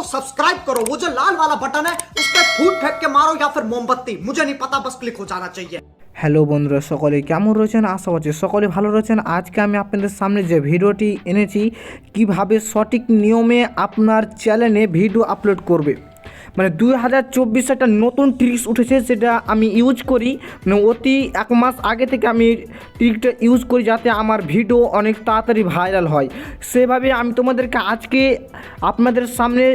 Subscribe करो, वो जो लाल वाला बटन है उस पर फूट फेंक के मारो या फिर मोमबत्ती, मुझे नहीं पता, बस क्लिक हो जाना चाहिए। হ্যালো বন্ধুরা, সকলে কেমন রয়েছেন? আশা করছি সকলে ভালো রয়েছেন। আজকে আমি আপনাদের সামনে যে ভিডিওটি এনেছি কিভাবে সঠিক নিয়মে আপনার চ্যানেলে ভিডিও আপলোড করবে, মানে 2024 একটা নতুন ট্রিক্স উঠেছে, সেটা আমি ইউজ করি, মানে অতি 1 মাস আগে থেকে আমি ট্রিকটা ইউজ করি যাতে আমার ভিডিও অনেক তাড়াতাড়ি ভাইরাল হয়। সেভাবে আমি তোমাদেরকে আজকে আপনাদের সামনে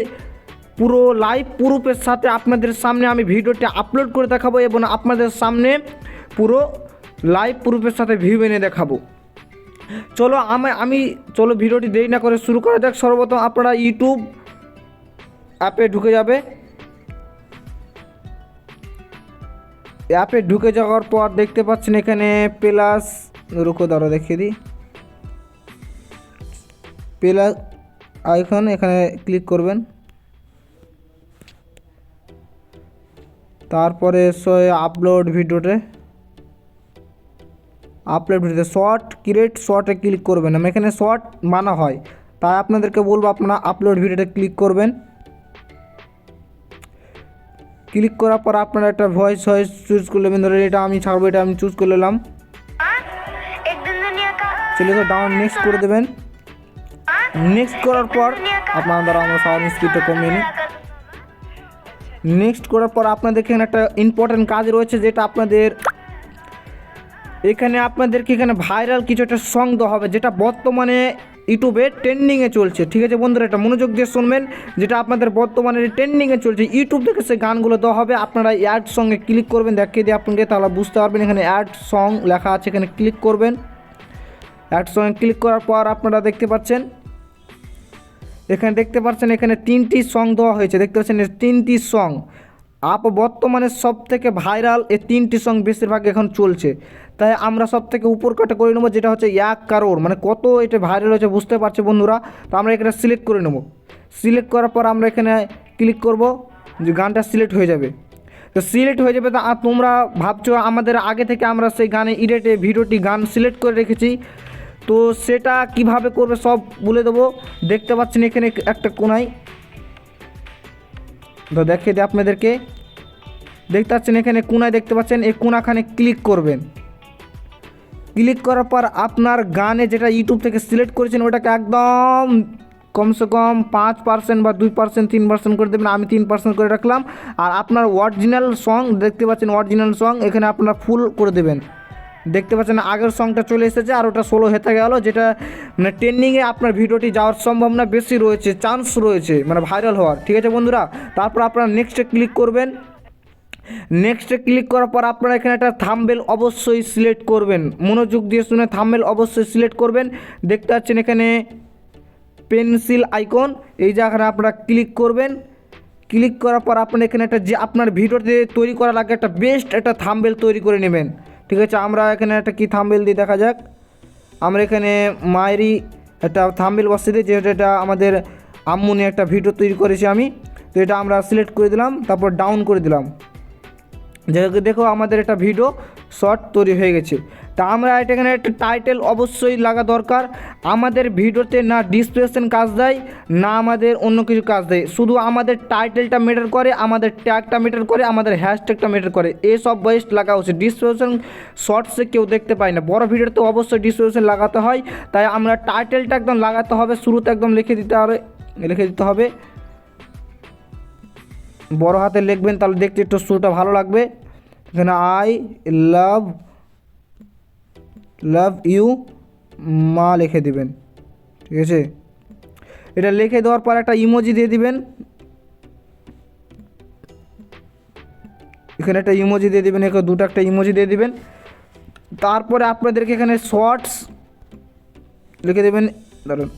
পুরো লাইভ প্রুফের সাথে আপনাদের সামনে আমি ভিডিওটি আপলোড করে দেখাবো এবং আপনাদের সামনে পুরো লাইভ প্রুফের সাথে ভিউ এনে দেখাবো। চলো চলো ভিডিওটি দেরি না করে শুরু করা যাক। সর্বপ্রথম আপনারা ইউটিউব অ্যাপে ঢুকে যাবে। অ্যাপে ঢুকে যাওয়ার পর দেখতে পাচ্ছেন এখানে প্লাস, রুকো দাঁড়া দেখিয়ে দিই, প্লাস আইকন, এখানে ক্লিক করবেন। তারপরে আপলোড ভিডিওতে শর্ট ক্রিয়েট শর্টে ক্লিক করবেন। আমি এখানে শর্ট বানা হয়, তাই আপনাদেরকে বলবো আপনারা আপলোড ভিডিওতে ক্লিক করবেন। ক্লিক করার পর আপনারা একটা ভয়েস চুজ করে নেবেন। ধরে এটা আমি ছাড়বো, এটা আমি চুজ করে নিলাম। চলে তো ডাউন নেক্সট করে দেবেন। নেক্সট করার পর আপনারা দ্বারা আমরা সাউন্ড স্পিডটা কমিয়ে নিই। নেক্সট করার পর আপনাদের এখানে একটা ইম্পর্টেন্ট কাজ রয়েছে, যেটা আপনাদেরকে এখানে ভাইরাল কিছু একটা সং দেওয়া হবে, যেটা বর্তমানে ইউটিউবে ট্রেন্ডিংয়ে চলছে। ঠিক আছে বন্ধুরা, এটা মনোযোগ দিয়ে শুনবেন, যেটা আপনাদের বর্তমানে ট্রেন্ডিংয়ে চলছে। ইউটিউব থেকে সেই গানগুলো দেওয়া হবে। আপনারা অ্যাড সঙ্গে ক্লিক করবেন, দেখিয়ে দিয়ে আপনাকে তাহলে বুঝতে পারবেন। এখানে অ্যাড সং লেখা আছে, এখানে ক্লিক করবেন। অ্যাড সঙ্গে ক্লিক করার পর আপনারা দেখতে পাচ্ছেন এখানে 3টি সং দেওয়া হয়েছে। দেখতে পাচ্ছেন 3টি সং বর্তমানে সব থেকে ভাইরাল, এই 3টি সং বেশিরভাগ এখন চলছে। তাই আমরা সব থেকে উপর ক্যাটাগরি নেবো, যেটা হচ্ছে 1 কারোর, মানে কত এটা ভাইরাল হয়েছে বুঝতে পারছে বন্ধুরা। তো আমরা এখানে সিলেক্ট করে নেব। সিলেক্ট করার পর আমরা এখানে ক্লিক করব, যে গানটা সিলেক্ট হয়ে যাবে। তো সিলেক্ট হয়ে যাবে। তো তোমরা ভাবছো আমাদের আগে থেকে আমরা সেই গানে ভিডিওটি গান সিলেক্ট করে রেখেছি, তো সেটা কিভাবে করবে সব বলে দেবো। দেখতে পাচ্ছেন এখানে একটা কোনায়, তো দেখিয়ে দিই আপনাদেরকে। দেখতে পাচ্ছেন এখানে কোনায়, দেখতে পাচ্ছেন এই কোনাখানে ক্লিক করবেন। ক্লিক করার পর আপনার গানে যেটা ইউটিউব থেকে সিলেক্ট করেছেন ওটাকে একদম কমসে কম 5% বা 2%, 3% করে দেবেন। আমি 3% করে রাখলাম। আর আপনার অরিজিনাল সং, দেখতে পাচ্ছেন অরিজিনাল সং, এখানে আপনার ফুল করে দেবেন। দেখতে পাচ্ছেন আগের সংটা চলে এসেছে, আর ওটা সোলো হেতে গেল, যেটা মানে ট্রেন্ডিংয়ে আপনার ভিডিওটি যাওয়ার সম্ভাবনা বেশি রয়েছে, চান্স রয়েছে মানে ভাইরাল হওয়ার। ঠিক আছে বন্ধুরা, তারপর আপনারা নেক্সটে ক্লিক করবেন। নেক্সটে ক্লিক করার পর আপনারা এখানে একটা থাম্বনেল অবশ্যই সিলেক্ট করবেন। মনোযোগ দিয়ে শুনে থাম্বনেল অবশ্যই সিলেক্ট করবেন। দেখতে পাচ্ছেন এখানে পেন্সিল আইকন, এই জায়গায় আপনারা ক্লিক করবেন। ক্লিক করার পর আপনারা এখানে একটা যে আপনার ভিডিওতে তৈরি করার আগে একটা বেস্ট একটা থাম্বনেল তৈরি করে নেবেন। ঠিক আছে, আমরা এখানে একটা কি থাম্বনেল দিয়ে দেখা যাক। আমরা এখানে মায়েরই একটা থাম্বনেল বসিয়ে দিই, যেহেতু এটা আমাদের আম্মু নিয়ে একটা ভিডিও তৈরি করেছি আমি। তো এটা আমরা সিলেক্ট করে দিলাম, তারপর ডাউন করে দিলাম। দেখো আমাদের একটা ভিডিও শর্ট তৈরি হয়ে গেছে। তা আমরা এখানে একটা টাইটেল অবশ্যই লাগা দরকার। আমাদের ভিডিওতে না ডিসক্রিপশন কাজ দেয়, না আমাদের অন্য কিছু কাজ দেয়, শুধু আমাদের টাইটেলটা ম্যাটার করে, আমাদের ট্যাগটা ম্যাটার করে, আমাদের হ্যাশট্যাগটা ম্যাটার করে। এসব বেস্ট লাগা উচিত। ডিসক্রিপশন শর্টসে কেউ দেখতে পায় না, বড় ভিডিওতে অবশ্যই ডিসক্রিপশন লাগাতে হয়। তাই আমরা টাইটেলটা একদম লাগাতে হবে, শুরুতে একদম লিখে দিতে হবে। বড় হাতে লিখবেন, তাহলে দেখতে একটু শুরুটা ভালো লাগবে। এখানে আই লাভ ইউ মা লিখে দিবেন। ঠিক আছে, এটা লিখে দেওয়ার পর একটা ইমোজি দিয়ে দিবেন। এখানে একটা ইমোজি দিয়ে দিবেন, এখানে দুটো একটা ইমোজি দিয়ে দিবেন। তারপরে আপনাদেরকে এখানে শর্টস লিখে দেবেন, ধরুন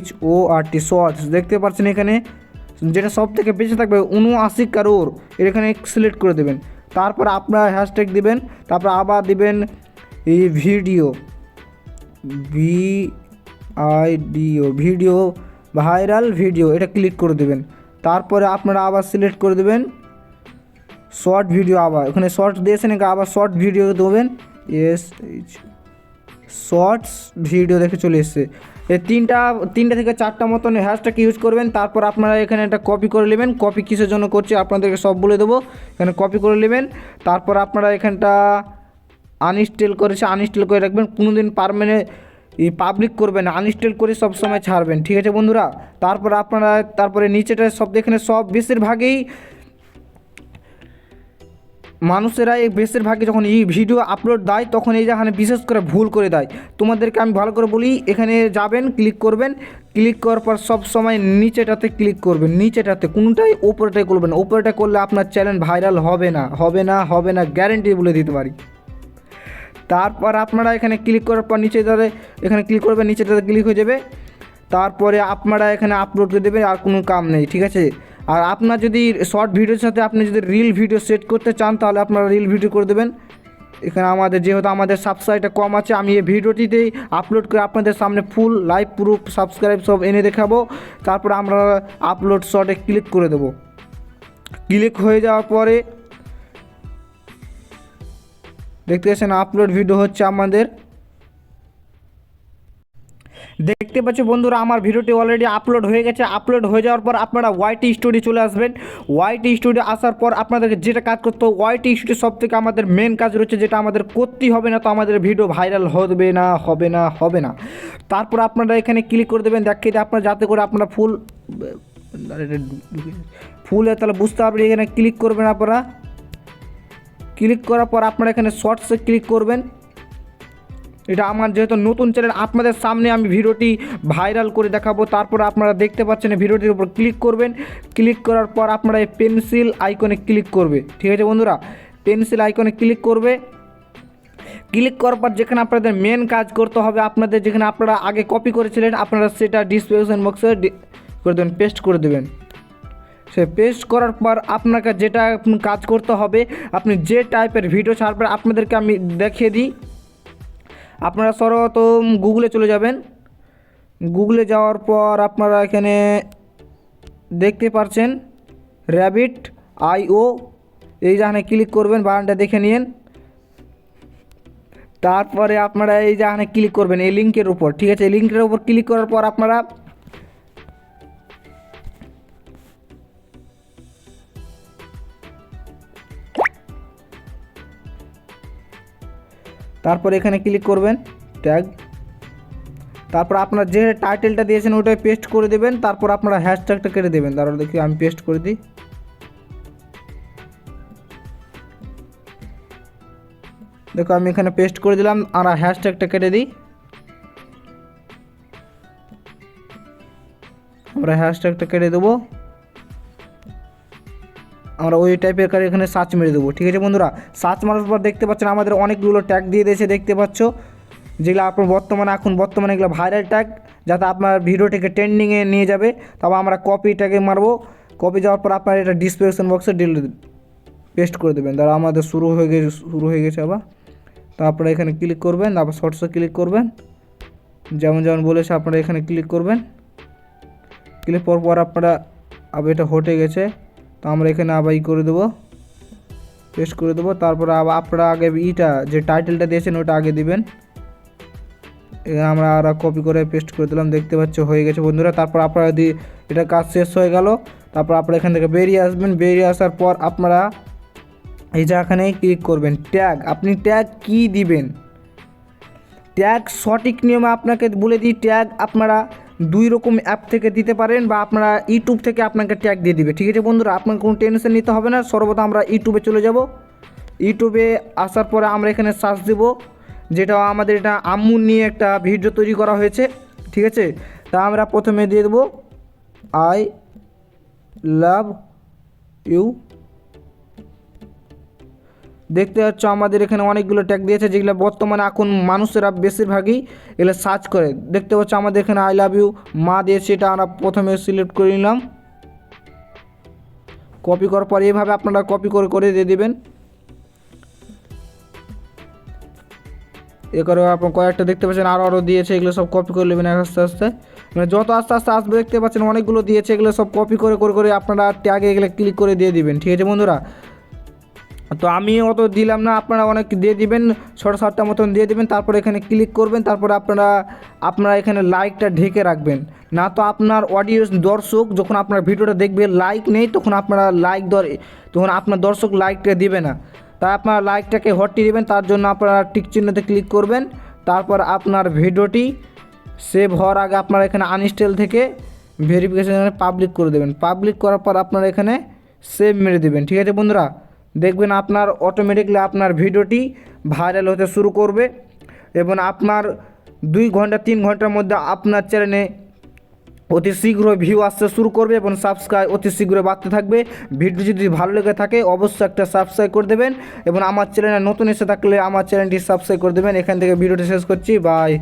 SHORT শর্টস। দেখতে পাচ্ছেন এখানে যেটা সব থেকে বেশি থাকবে 79 কারোর, এখানে সিলেক্ট করে দেবেন। তারপর আপনার হ্যাশট্যাগ দিবেন, তারপর আবার দিবেন এই ভিডিও ভাইরাল ভিডিও, এটা ক্লিক করে দেবেন। তারপরে আপনারা আবার সিলেক্ট করে দেবেন শর্ট ভিডিও, আবার ওখানে শর্ট দিয়েছেন, আবার শর্ট ভিডিও দেবেন। শর্টস ভিডিও দেখে চলে এসছে। এই তিনটা থেকে চারটা মতন হ্যাশট্যাগ ইউজ করবেন। তারপর আপনারা এখানে একটা কপি করে নেবেন। কপি কিসের জন্য করছি আপনাদেরকে সব বলে দেবো। এখানে কপি করে নেবেন। তারপর আপনারা এখানটা আনইনস্টল করে রাখবেন। কোনো দিন পাবলিক করবেন, আনইনস্টল করে সব সময় ছাড়বেন, ঠিক আছে বন্ধুরা। তারপর আপনারা তারপরে নিচেটা সব এখানে সব বেশিরভাগই মানুষেরা এই বেশিরভাগই যখন এই ভিডিও আপলোড দেয় তখন এই যেখানে বিশেষ করে ভুল করে দেয়। তোমাদেরকে আমি ভালো করে বলি, এখানে যাবেন, ক্লিক করবেন, ক্লিক করার পর সব সময় নিচেটাতে ক্লিক করবেন, নিচেটাতে, কোনোটাই ওপরটাই করবেন। ওপরটা করলে আপনার চ্যানেল ভাইরাল হবে না গ্যারেন্টি বলে দিতে পারি। তারপর আপনারা এখানে ক্লিক করার পর নিচে ধরে এখানে ক্লিক করবেন, নিচেটাতে ক্লিক হয়ে যাবে। তারপরে আপনারা এখানে আপলোড করে দেবেন, আর কোনো কাম নেই, ঠিক আছে। আর আপনার যদি শর্ট ভিডিওর সাথে আপনি যদি রিল ভিডিও সেট করতে চান তাহলে আপনারা রিল ভিডিও করে দেবেন। এখানে যেহেতু আমাদের সাবস্ক্রাইবটা কম আছে, আমি এই ভিডিওটিতেই আপলোড করে আপনাদের সামনে ফুল লাইভ প্রুফ সাবস্ক্রাইব সব এনে দেখাবো। তারপর আমরা আপলোড শর্টে ক্লিক করে দেবো। ক্লিক হয়ে যাওয়ার পরে দেখতে পাচ্ছেন আপলোড ভিডিও হচ্ছে আমাদের। দেখতে পাচ্ছি বন্ধুরা আমার ভিডিওটি অলরেডি আপলোড হয়ে গেছে। আপলোড হয়ে যাওয়ার পর আপনারা ওয়াইটি স্টুডিও চলে আসবেন। ওয়াইটি স্টুডিও আসার পর আপনাদেরকে যেটা কাজ করতে হবে, ওয়াইটি স্টুডিও সব থেকে আমাদের মেন কাজ রয়েছে, যেটা আমাদের করতেই হবে, না তো আমাদের ভিডিও ভাইরাল হবে না। তারপর আপনারা এখানে ক্লিক করে দেবেন, দেখিয়ে দিয়ে আপনারা যাতে করে আপনারা ফুল তাহলে বুঝতে পারবেন। এখানে ক্লিক করবেন। আপনারা ক্লিক করার পর আপনারা এখানে শর্টসে ক্লিক করবেন। এটা আমার যেহেতু নতুন চ্যানেল, আপনাদের সামনে আমি ভিডিওটি ভাইরাল করে দেখাবো। তারপর আপনারা দেখতে পাচ্ছেন ভিডিওটির উপর ক্লিক করবেন। ক্লিক করার পর আপনারা এই পেন্সিল আইকনে ক্লিক করবে, ঠিক আছে বন্ধুরা। পেন্সিল আইকনে ক্লিক করবে। ক্লিক করার পর যেখানে আপনাদের মেন কাজ করতে হবে, আপনাদের যেখানে আপনারা আগে কপি করেছিলেন আপনারা সেটা ডিসক্রিপশন বক্সে করে দেবেন, পেস্ট করে দেবেন। সে পেস্ট করার পর আপনাকে যেটা কাজ করতে হবে, আপনি যে টাইপের ভিডিও ছাড়বেন আপনাদেরকে আমি দেখিয়ে দিই। আপনারা সর্বপ্রথম গুগলে চলে যাবেন। গুগলে যাওয়ার পর আপনারা এখানে দেখতে পাচ্ছেন rabbit.io, এই যেখানে ক্লিক করবেন, বানানটা দেখে নিন। তারপরে আপনারা এই যেখানে ক্লিক করবেন এই লিঙ্কের উপর, ঠিক আছে। এই লিঙ্কের উপর ক্লিক করার পর আপনারা তারপর এখানে ক্লিক করবেন ট্যাগ। তারপর আপনার যে টাইটেলটা দিয়েছেন ওটাই পেস্ট করে দেবেন। তারপর আপনারা হ্যাশট্যাগটা কেটে দেবেন। তারপর দেখি আমি পেস্ট করে দিই। দেখো আমি এখানে পেস্ট করে দিলাম, আর হ্যাশট্যাগটা কেটে দিই। আমরা হ্যাশট্যাগটা কেটে দেবো। আমরা ওই টাইপের কারে এখানে সার্চ মেরে দেবো, ঠিক আছে বন্ধুরা। সার্চ মারার পর দেখতে পাচ্ছেন আমাদের অনেকগুলো ট্যাগ দিয়ে দিয়েছে, দেখতে পাচ্ছ, যেগুলো আপনার বর্তমানে এগুলো ভাইরাল ট্যাগ, যাতে আপনার ভিডিওটিকে ট্রেন্ডিংয়ে নিয়ে যাবে। তারপর আমরা কপি ট্যাগে মারবো। কপি যাওয়ার পর আপনার এটা ডিসক্রিপশন বক্সে পেস্ট করে দেবেন। তারা আমাদের শুরু হয়ে গেছে আবার। তারপরে এখানে ক্লিক করবেন, তারপর শর্টসে ক্লিক করবেন, যেমন বলেছে আপনারা এখানে ক্লিক করবেন। ক্লিক করার পর আপনারা আবার এটা হটে গেছে, তো আমরা এখানে আবার করে দেবো, পেস্ট করে দেবো। তারপর আবার আপনারা আগে যে টাইটেলটা দিয়েছেন ওটা আগে দিবেন। আমরা আর কপি করে পেস্ট করে দিলাম, দেখতে পাচ্ছ হয়ে গেছে বন্ধুরা। তারপর আপনারা যদি এটা কাজ শেষ হয়ে গেল, তারপর আপনারা এখান থেকে বেরিয়ে আসবেন। বেরিয়ে আসার পর আপনারা এই যেখানে ক্লিক করবেন ট্যাগ। আপনি ট্যাগ কি দিবেন, ট্যাগ সঠিক নিয়মে আপনাকে বলে দিই। ট্যাগ আপনারা দুই রকম অ্যাপ থেকে দিতে পারেন, বা আপনারা ইউটিউব থেকে আপনাকে ট্যাগ দিয়ে দিবে, ঠিক আছে বন্ধুরা। আপনার কোনো টেনশন নিতে হবে না। সর্বদা আমরা ইউটিউবে চলে যাব। ইউটিউবে আসার পরে আমরা এখানে সার্চ দেব, যেটা আমাদের এটা আম্মু নিয়ে একটা ভিডিও তৈরি করা হয়েছে, ঠিক আছে। তা আমরা প্রথমে দিয়ে দেবো আই লাভ ইউ। দেখতে পাচ্ছ আমাদের এখানে অনেকগুলো ট্যাগ দিয়েছে, যেগুলো বর্তমানে এখন মানুষেরা বেশিরভাগই এগুলো সার্চ করে। দেখতে পাচ্ছ আমাদের এখানে আই লাভ ইউ মা দিয়েছে, এটা আমরা প্রথমে সিলেক্ট করে নিলাম। কপি করার পর এইভাবে আপনারা কপি করে দিয়ে দেবেন। এ করে আপনার কয়েকটা দেখতে পাচ্ছেন আরও দিয়েছে, এগুলো সব কপি করে নেবেন আস্তে আস্তে। মানে যত আস্তে আস্তে আসবে দেখতে পাচ্ছেন অনেকগুলো দিয়েছে, এগুলো সব কপি করে আপনারা ট্যাগে এগুলো ক্লিক করে দিয়ে দিবেন, ঠিক আছে বন্ধুরা। তো আমি অত দিলাম না, আপনারা অনেক দিয়ে দিবেন, 6-7টা মতন দিয়ে দিবেন। তারপরে এখানে ক্লিক করবেন, তারপরে আপনারা এখানে লাইকটা ঢেকে রাখবেন। না তো আপনার অডিয়েন্স দর্শক যখন আপনার ভিডিওটা দেখবে লাইক নেই, তখন আপনার দর্শক লাইকটা দিবে না। তাই আপনার লাইকটাকে হটিয়ে দেবেন। তার জন্য আপনারা টিক চিহ্নতে ক্লিক করবেন। তারপর আপনার ভিডিওটি সেভ হওয়ার আগে আপনারা এখানে আনইনস্টল থেকে ভেরিফিকেশন পাবলিক করে দেবেন। পাবলিক করার পর আপনারা এখানে সেভ মেরে দেবেন। ঠিক আছে বন্ধুরা, দেখবেন আপনার অটোমেটিকলি আপনার ভিডিওটি ভাইরাল হতে শুরু করবে এবং আপনার 2 ঘন্টা 3 ঘন্টার মধ্যে আপনার চ্যানেলে অতি শীঘ্র ভিউ আসতে শুরু করবে এবং সাবস্ক্রাইব অতি শীঘ্র বাড়তে থাকবে। ভিডিও যদি ভালো লেগে থাকে অবশ্যই একটা সাবস্ক্রাইব করে দেবেন এবং আমার চ্যানেলে নতুন এসে থাকলে আমার চ্যানেলটি সাবস্ক্রাইব করে দেবেন। এখান থেকে ভিডিওটি শেষ করছি, বাই।